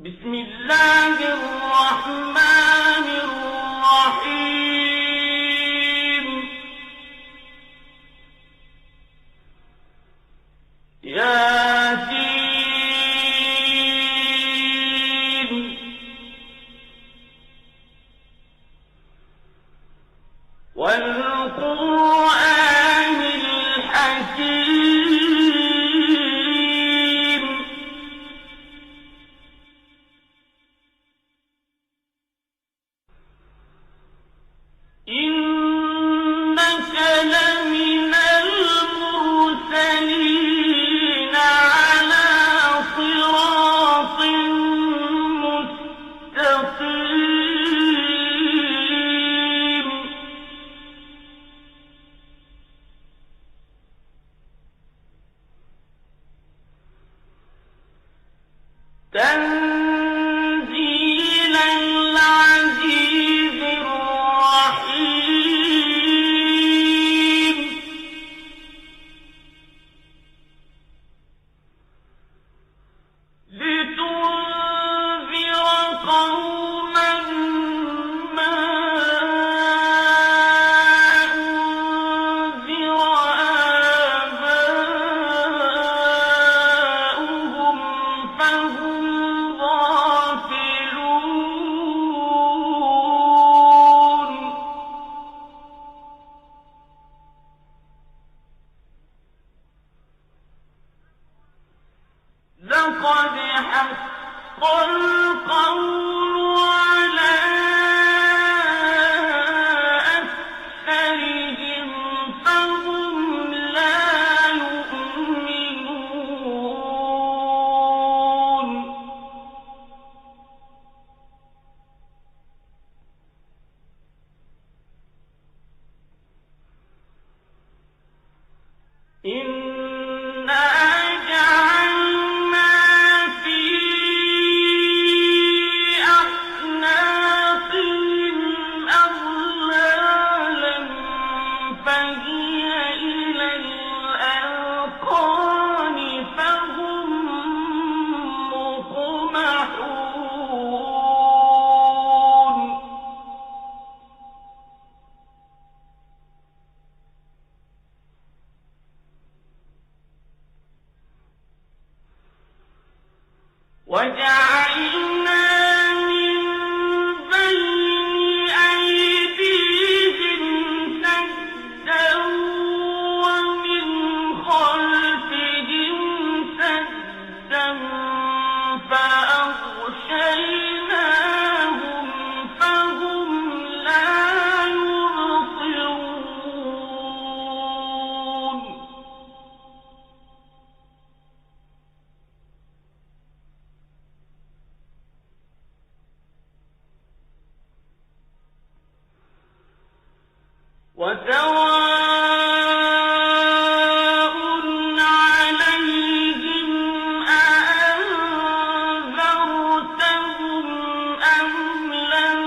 بسم الله الرحمن الرحيم ياسين والقرآن الحكيم إنك لمن المرسلين على صراط مستقيم تنزيل العزيز الرحيم لتنذر قوما ما أنذر آباؤهم فهم غافلون لقد حق القول على أكثرهم فهم لا يؤمنون إنا جعلنا في أعناقهم أغلالا فهي إلى الأذقان فهم مقمحون وجعلنا من بين أيديهم سدا ومن خلفهم سدا فأغشيناهم فهم لا يبصرون وسواء عليهم أأنذرتهم أم لم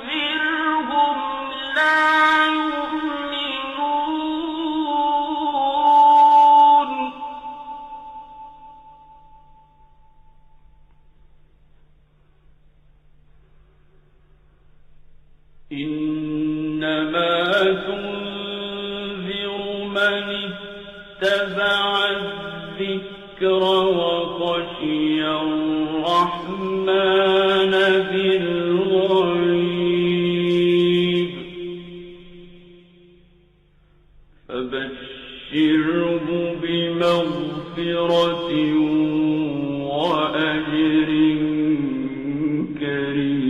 تنذرهم لا يؤمنون إنما تنذر من اتبع الذكر وخشي الرحمن بالغيب فبشره بمغفرة وأجر كريم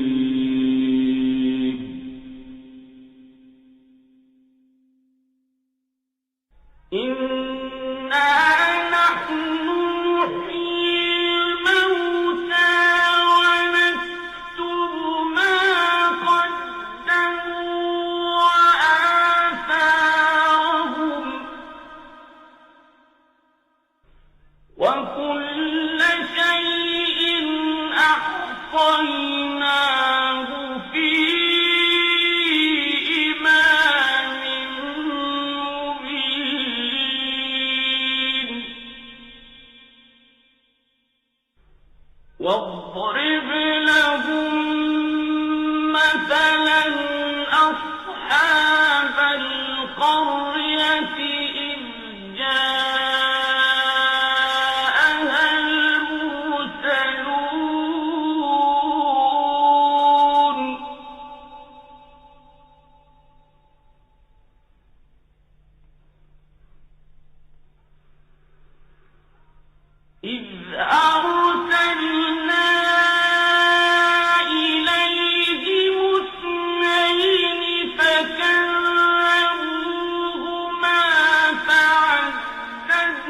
إنا نحن نحيي الموتى ونكتب ما قدموا وآثارهم وكل شيء أحصيناه في إمام مبين واضرب لهم مثلا أصحاب القرية إذ جاءها المرسلون إذ أرسلنا إليهم اثنين فكذبوهما فعززنا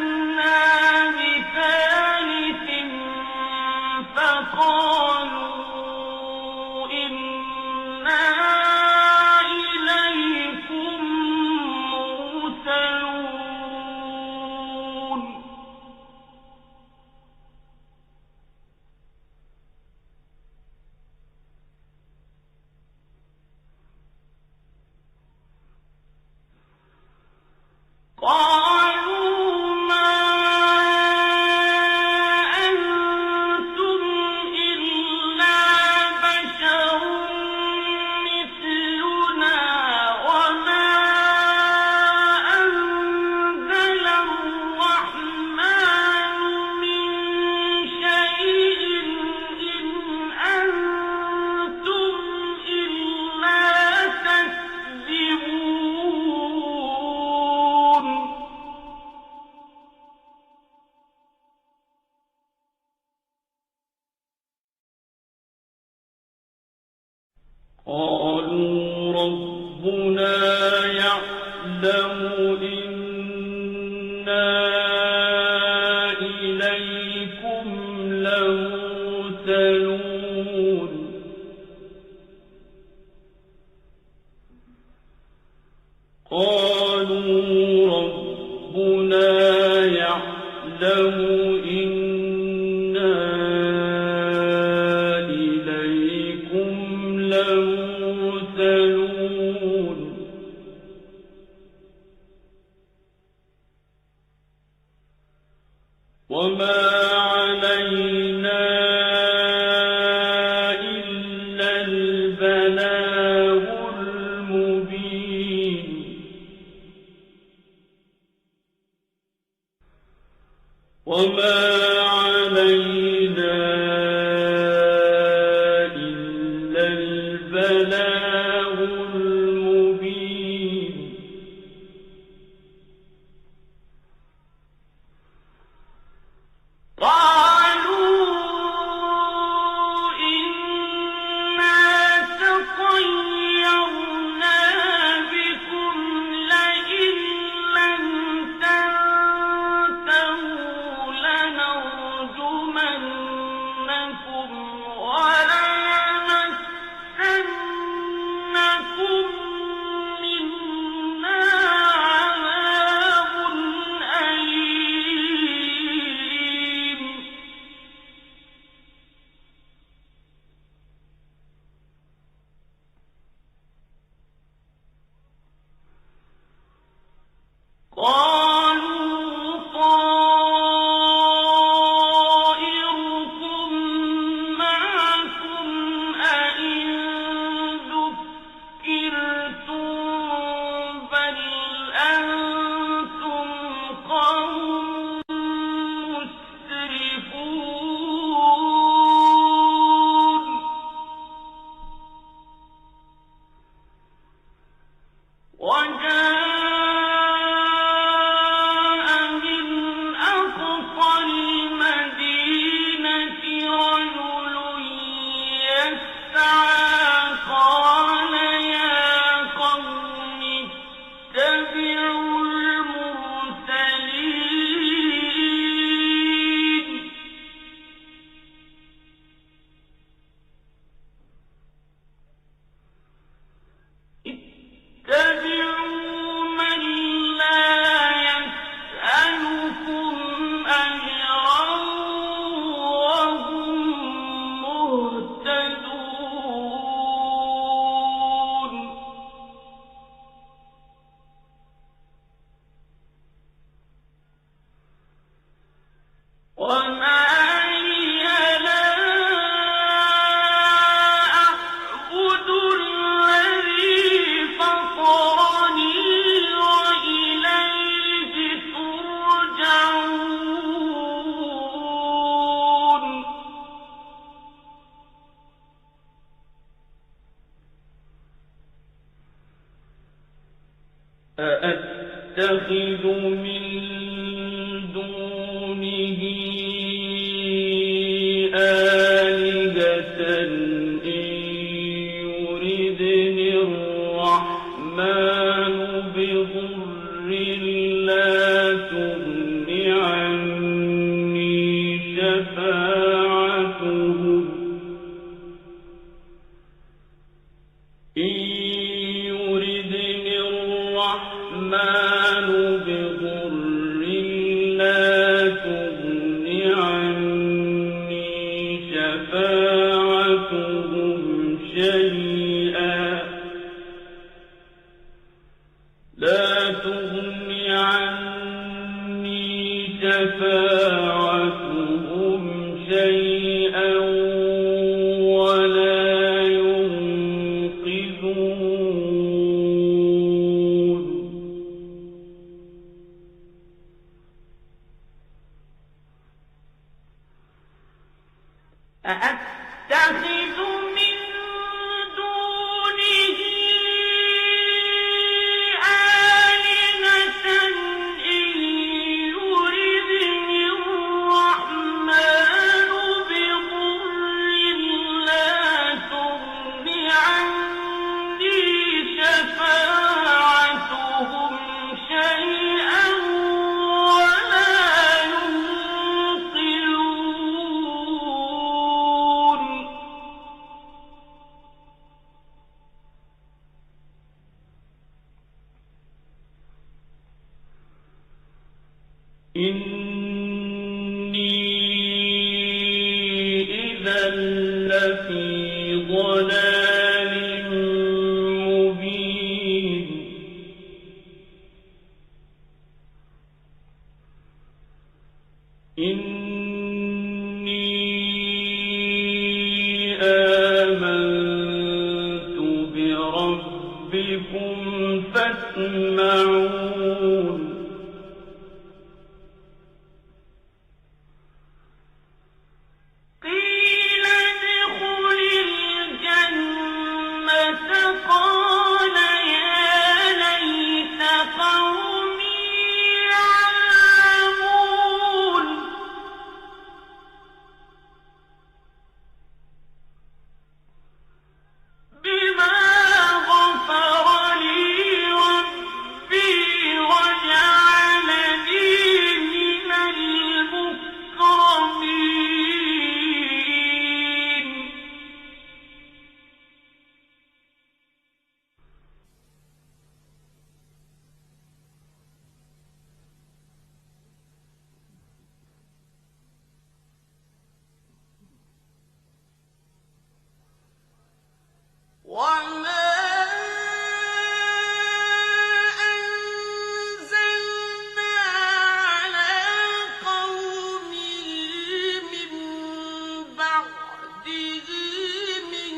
بثالث فقالوا إنا إليكم مرسلون قالوا ما أنتم إلا بشر مثلنا وما أنزل الرحمن من شيء إن أنتم إلا تكذبون قالوا ربنا يعلم إنا إليكم لمرسلون قالوا ربنا يعلم إنا إليكم لمرسلون وما علينا أأتخذ من دونه آلهة إن يردني الرحمن بضر لا تغن عني شفاعتهم إن يردني الرحمن بضر لا تغن عني شفاعتهم شيئا لا تغن عني شفاعتهم شيئا ولا ينقذون أأتخذ من دونه آلهة إن يردني الرحمن بضر لا تغن عني شفاعتهم شيئا ولا ينقذون إني إذا لفي ضلال مبين إني آمنت بربكم فاسمعون قيل ادخل الجنة قال يا ليت قومي يعلمون بما غفر لي ربي وجعلني من المكرمين وما أنزلنا على قومه من بعده من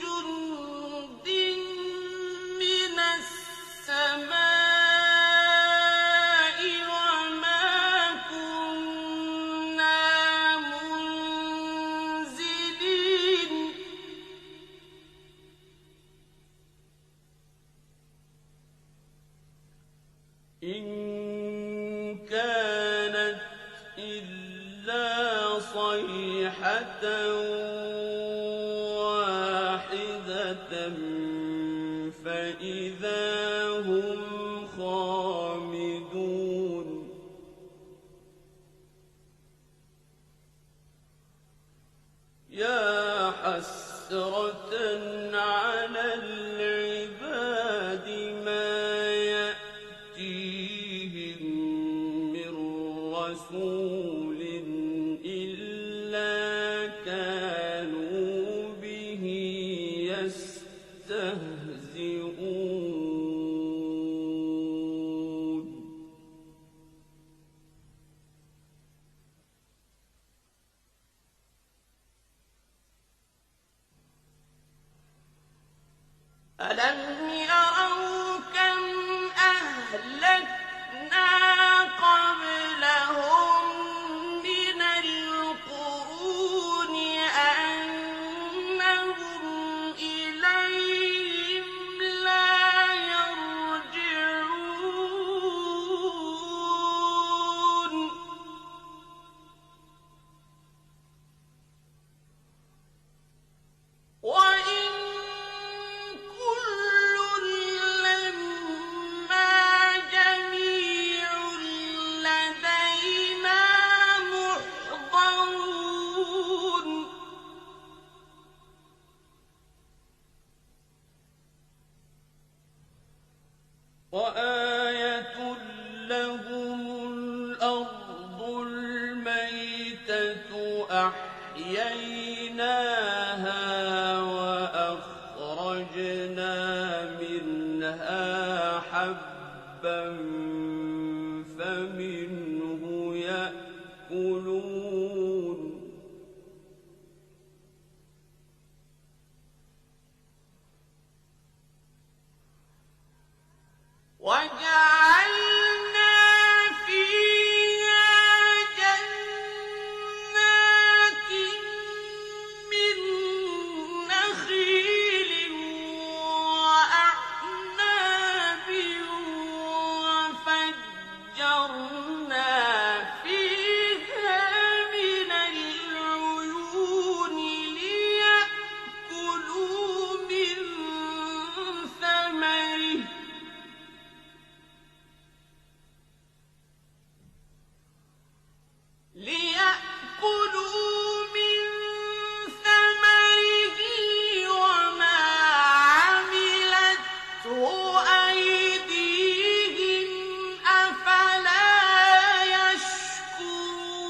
جند من السماء وما كنا منزلين إن كانت إلا صيحة واحدة فإذا هم خامدون يا حسرة على العباد ما يأتيهم من رسول إلا كانوا به يستهزئون ألم يروا كم أهلكنا قبلهم من القرون أنهم إليهم لا يرجعون أحييناها وأخرجنا منها حبا فمنه يأكلون وجعلنا فيها جنات من نخيل وأعناب وفجرنا فيها من العيون ليأكلوا من ثمره وما عملته أيديهم أفلا يشكرون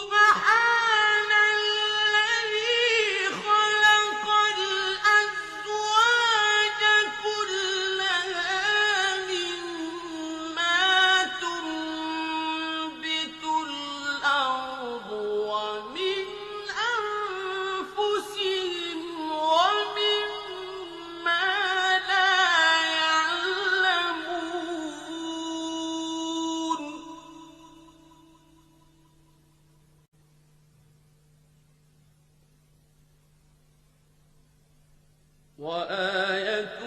سبحان الذي خلق الأزواج كلها مما تنبت الأرض ومن أنفسهم ومما لا يعلمون وآية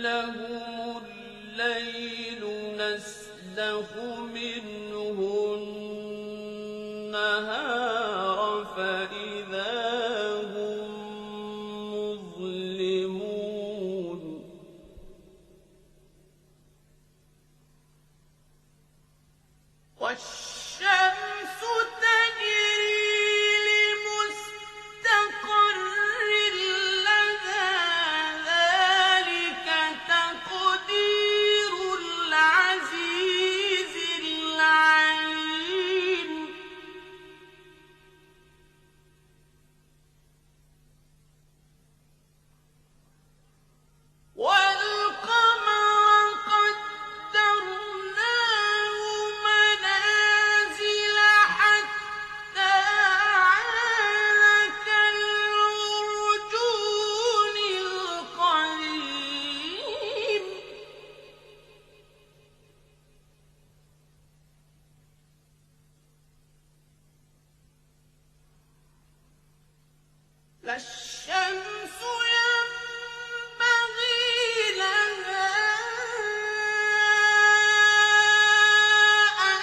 لهم الليل نسلخ منه النهار فإذا هم مظلمون والشمس تجري لمستقر لها ذلك تقدير العزيز العليم والقمر قدرناه منازل حتى عاد كالعرجون القديم لا الشمس ينبغي لها أن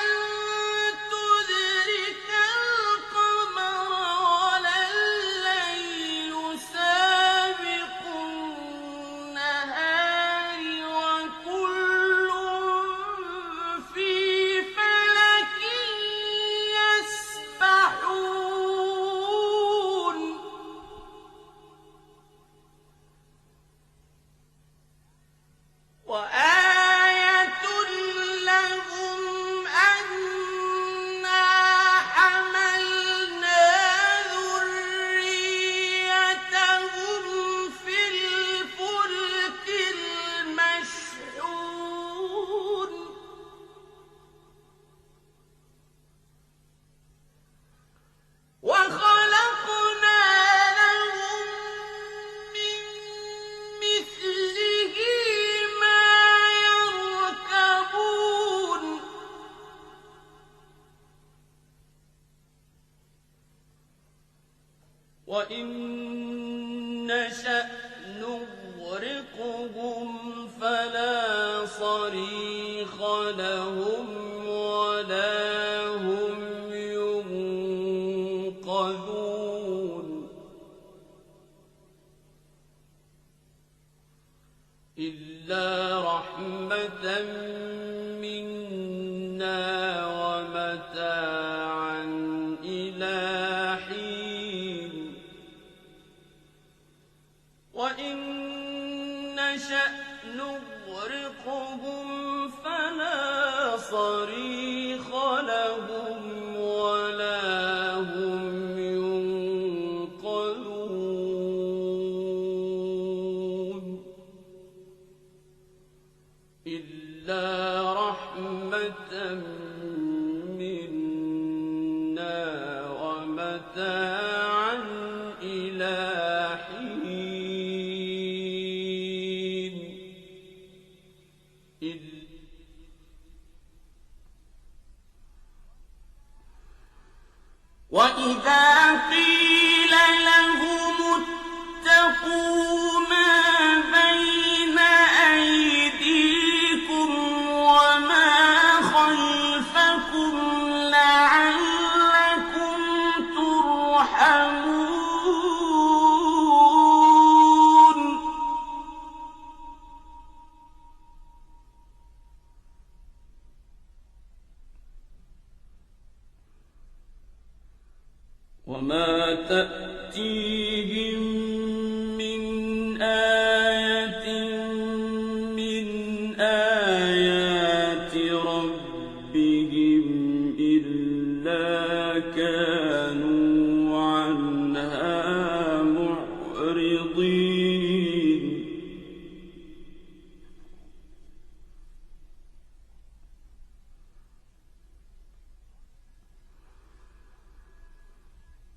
تدرك القمر ولا الليل سابق النهار وكل في فلك يسبحون وآية لهم أنا حملنا ذريتهم في الفلك المشحون وخلقنا لهم من مثله ما يركبون وإن نشأ نغرقهم فلا صريخ لهم ولا هم ينقذون إلا رحمة منا ومتاعا إلى حين وإن نشأ نغرقهم فلا صريخ لهم ولا هم ينقذون إلا رحمة منا ومتاعا إلى حين وإذا قيل لهم اتقوا ما بين أيديكم وما خلفكم لعلكم ترحمون وما تأتيهم من آية من آيات ربهم إلا كانوا عنها معرضين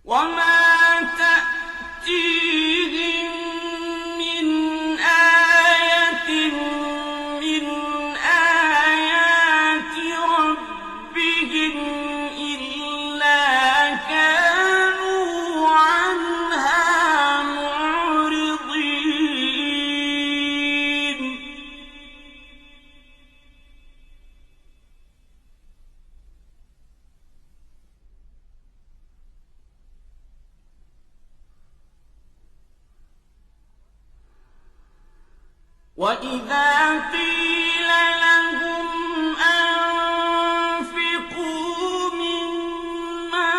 وما تأتيهم من آية من آيات ربهم إلا كانوا عنها معرضين وإذا قيل لهم أنفقوا مما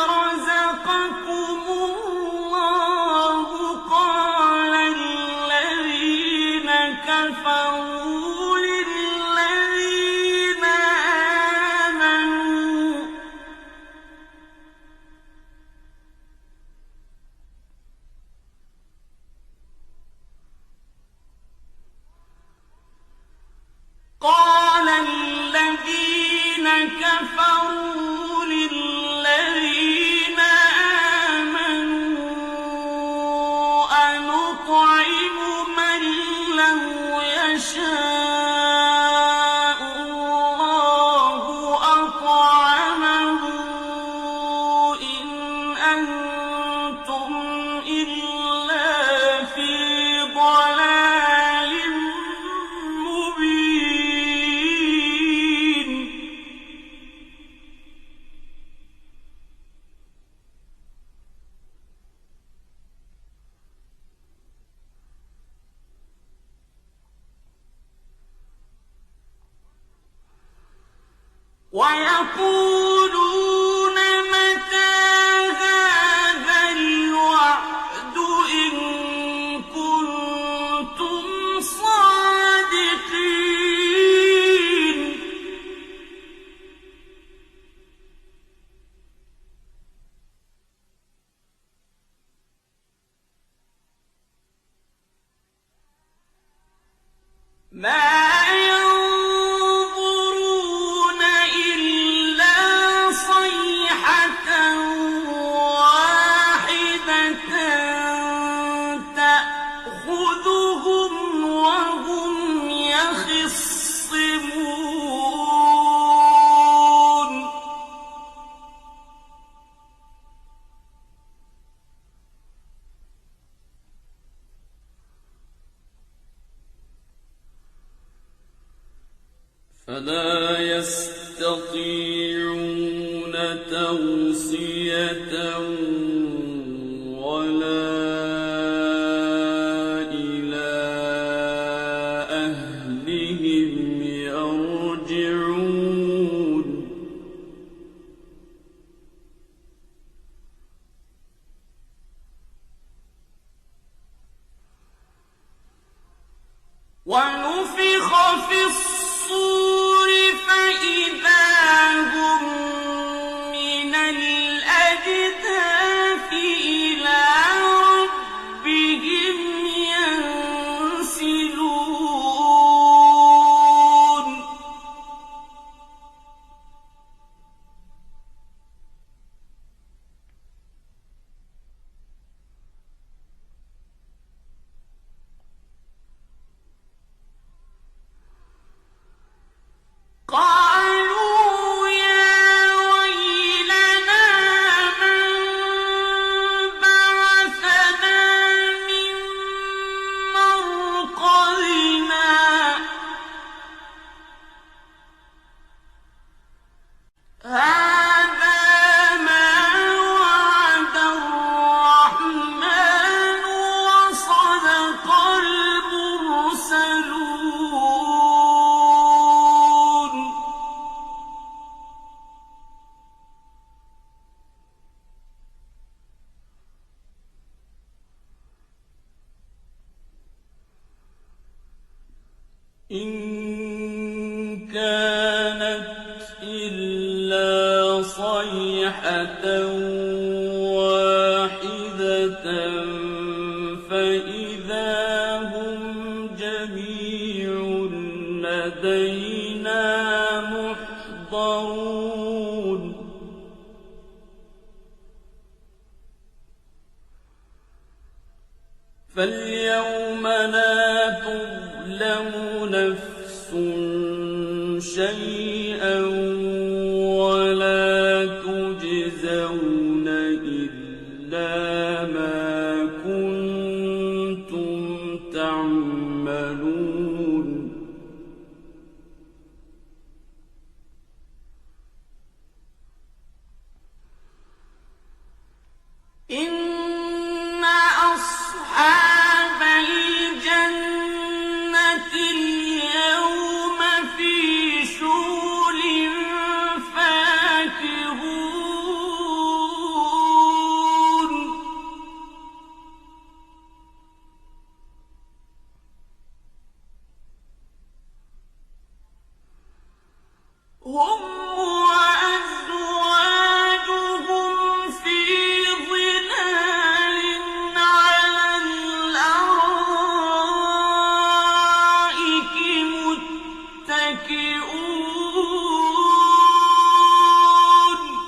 رزقكم الله قال الذين كفروا للذين آمنوا قال الذين كفروا للذين آمنوا أنطعم من لو يشاء الله أطعمه إن أنتم إلا في ضلال مبين ويقولون متى هذا الوعد إن كنتم صادقين ما ينظرون إلا صيحة واحدة تأخذهم وهم يخصمون فلا يستطيعون توصية ولا إلى أهلهم يرجعون ونفخ في الصور فإذا هم من الأجداث إلى ربهم ينسلون قالوا يا ويلنا من بعثنا من مرقدنا هذا ما وعد الرحمن وصدق المرسلون إن كانت إلا صيحة واحدة فإذا هم جميع لدينا محضرون فاليوم لا تظلم نفس شيئا ولا تجزون إلا ما كنتم تعملون إن أصحاب الجنة اليوم في شغل فاكهون هم وأزواجهم في ظلال على الأرائك متكئون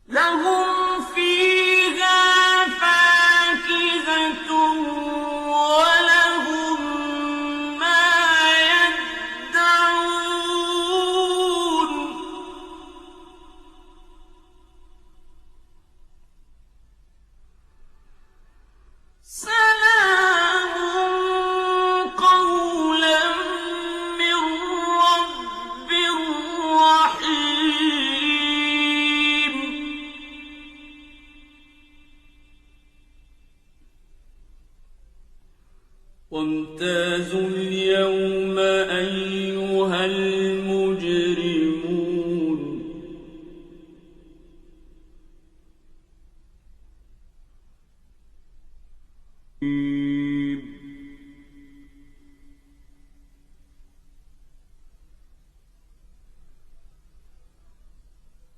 لهم فيها فاكهة ولهم ما يدعون سلام قولا من رب رحيم وامتازوا اليوم أيها المجرمون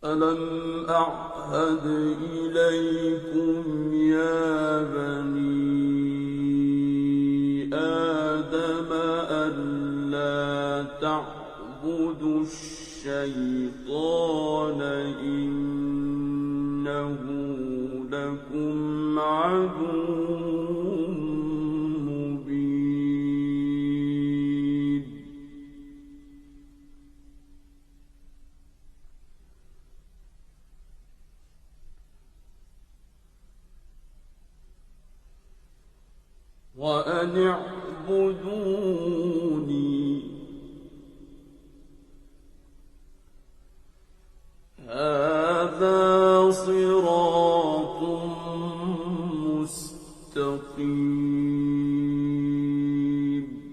ألم أعهد إليكم يا بني آدم ألا تعبدوا الشيطان إنه لكم عدو مبين وأن اعبدوني هذا صراط مستقيم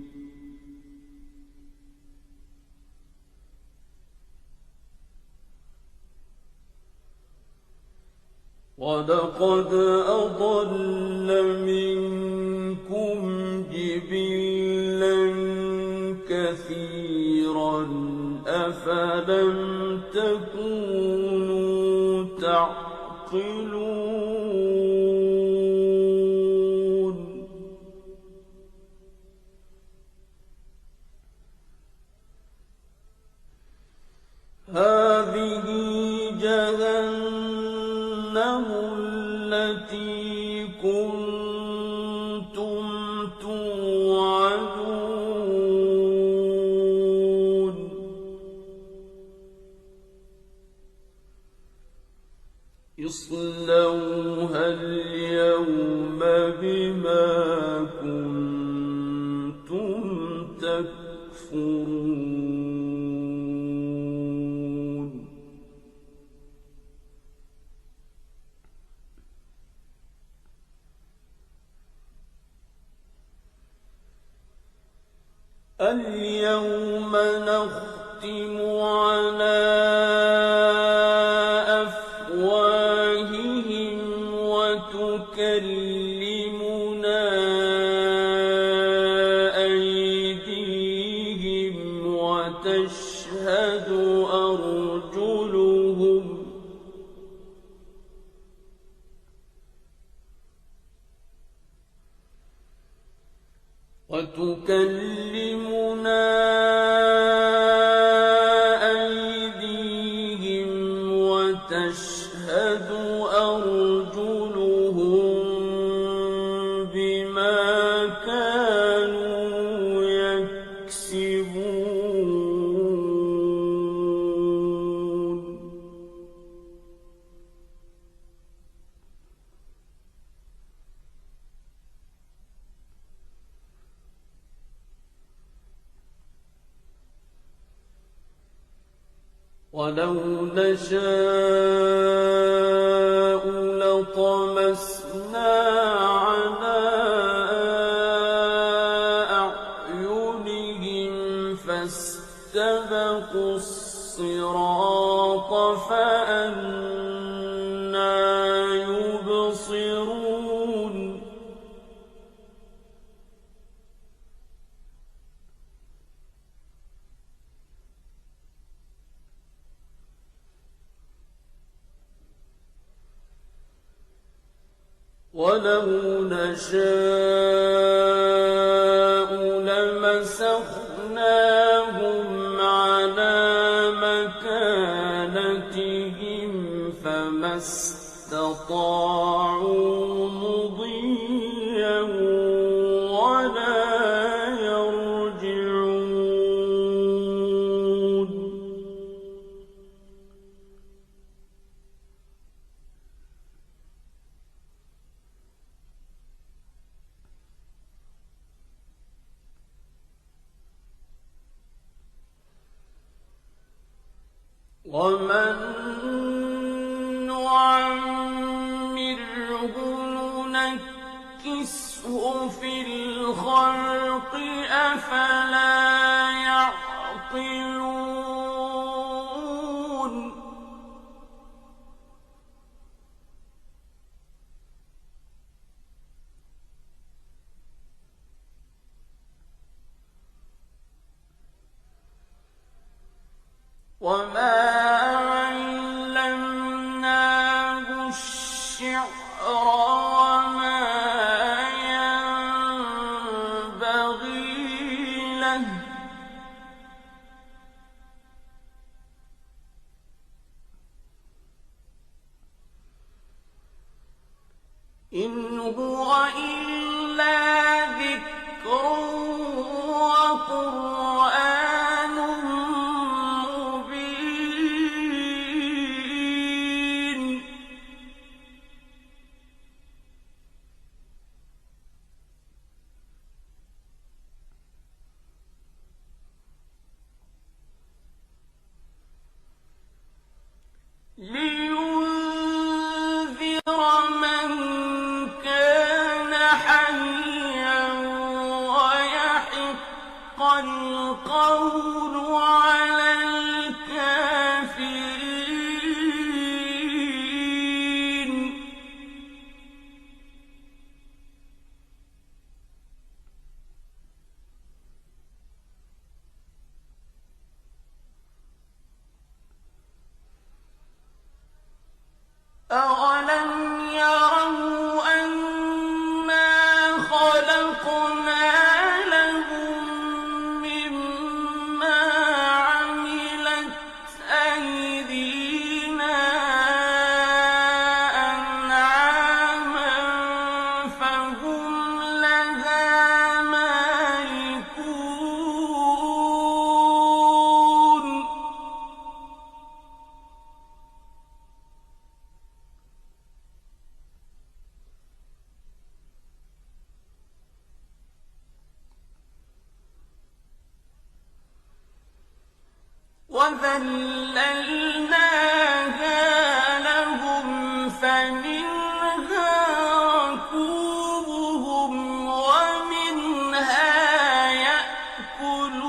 وَلَقَدْ أَضَلَّ مِنكُمْ جِبِلًّا كَثِيرًا أَفَلَمْ تَكُونُوا تَعْقِلُونَ هَٰذِهِ جَهَنَّمُ الَّتِي كُنتُمْ تُوعَدُونَ اصْلَوْهَا الْيَوْمَ بِمَا كُنتُمْ تَكْفُرُونَ الْيَوْمَ نَخْتِمُ عَلَىٰ أَفْوَاهِهِمْ وَتُكَلِّمُنَا أَيْدِيهِمْ وَتَشْهَدُ أَرْجُلُهُم بِمَا كَانُوا يَكْسِبُونَ وَلَوْ نَشَاءُ لَطَمَسْنَا عَلَىٰ أَعْيُنِهِمْ فَاسْتَبَقُوا الصِّرَاطَ فَأَنَّىٰ يُبْصِرُونَ وَلَوْ نَشَاءُ لَمَسَخْنَاهُمْ عَلَىٰ مَكَانَتِهِمْ فَمَا اسْتَطَاعُوا مُضِيًّا وَلَا يَرْجِعُونَ وَمَن نُّعَمِّرْهُ نُنَكِّسْهُ فِي الْخَلْقِ أَفَلَا يَعْقِلُونَ وَمَا عَلَّمْنَاهُ الشِّعْرَ وَمَا يَنبَغِي لَهُ ۚ إِنْ هُوَ إِلَّا ذِكْرٌ وَقُرْآنٌ مُّبِينٌ لِيُنذِرَ مَن كَانَ حَيًّا وَيَحِقَّ الْقَوْلُ عَلَى الْكَافِرِينَ وَذَلَّلْنَاهَا لَهُمْ فَمِنْهَا رَكُوبُهُمْ وَمِنْهَا يَأْكُلُونَ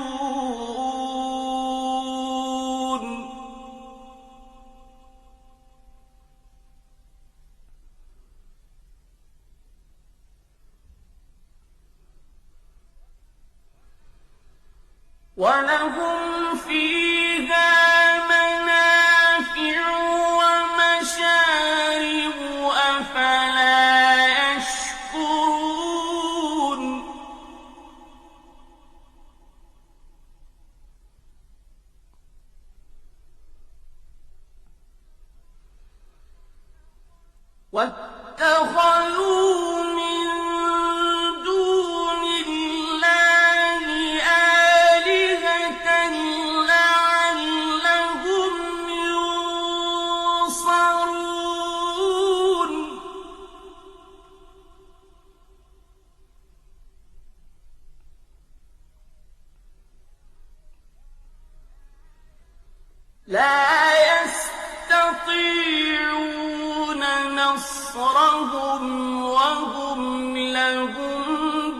وَلَهُمْ فِيهَا مَنَافِعُ وَمَشَارِبُ ۖ أَفَلَا يَشْكُرُونَ وَاتَّخَذُوا مِن دُونِ اللَّهِ آلِهَةً لَّعَلَّهُمْ يُنصَرُونَ لَا يَسْتَطِيعُونَ نَصْرَهُمْ وَهُمْ لَهُمْ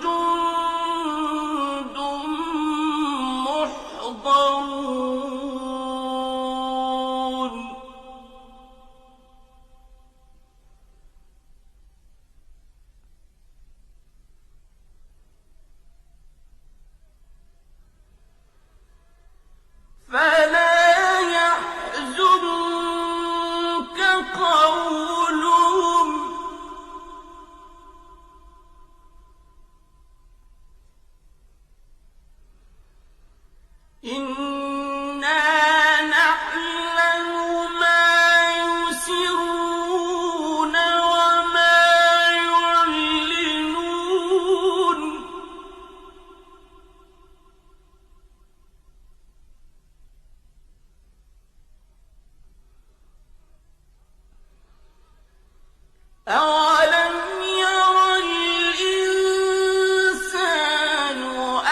جُندٌ مُّحْضَرُونَ فَلَا يَحْزُنكَ قَوْلُهُمْ ۘ إِنَّا نَعْلَمُ مَا يُسِرُّونَ وَمَا يُعْلِنُونَ أَوَلَمْ يَرَ الْإِنسَانُ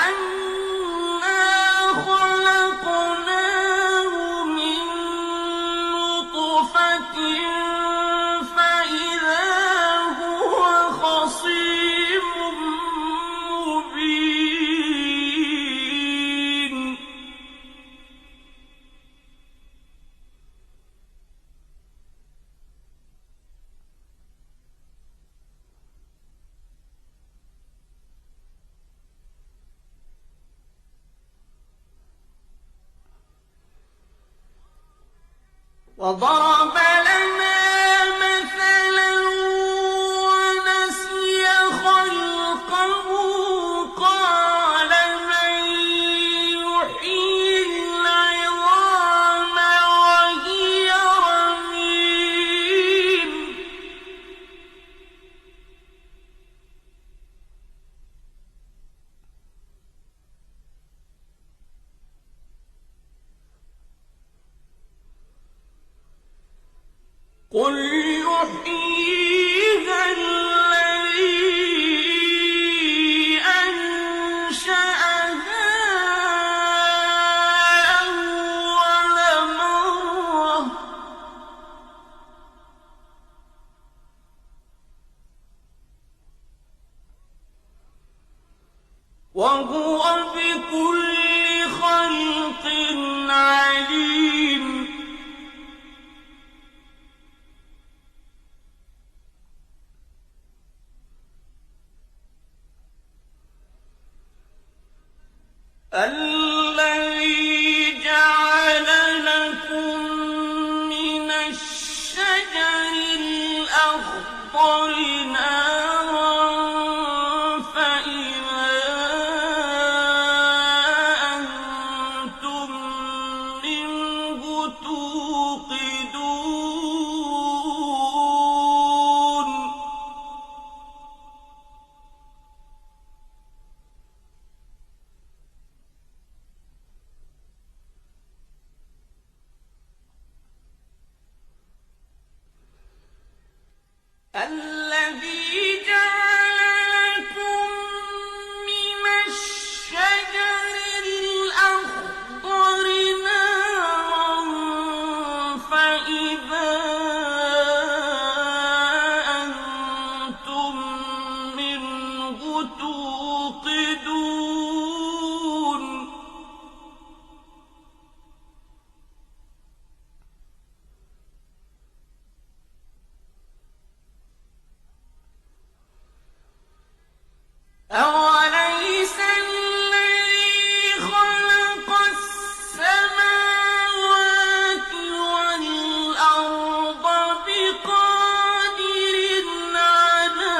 أَنَّا خَلَقْنَاهُ مِن نُّطْفَةٍ فَإِذَا هُوَ خَصِيمٌ مُّبِينٌ وَضَرَبَ لَنَا مَثَلًا وَنَسِيَ خَلْقَهُ قَالَ مَن يُحْيِي الْعِظَامَ وَهِيَ رَمِيمٌ قُلْ يُحْيِيهَا الَّذِي أَنشَأَهَا أَوَّلَ مَرَّةٍ ۖ وَهُوَ بِكُلِّ خَلْقٍ عَلِيمٌ الَّذِي جَعَلَ لَكُم مِّنَ الشَّجَرِ الْأَخْضَرِ نَارًا فَإِذَا أَنتُم مِّنْهُ تُوقِدُونَ الَّذِي فإذا أنتم منه توقدون أوليس الذي خلق السماوات والأرض بقادر على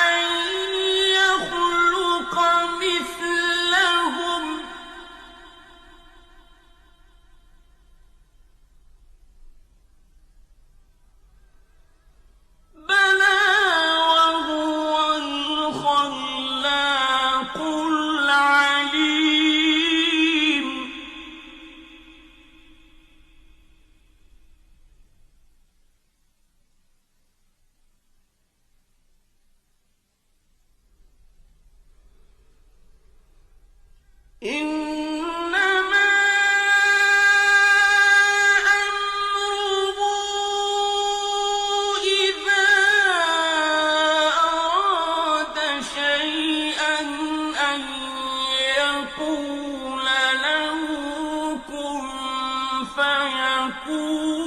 أن يخلق مثلهم بلى وهو الخلاق العليم إنما أمره إذا أراد شيئا أن يقول له كن فيكون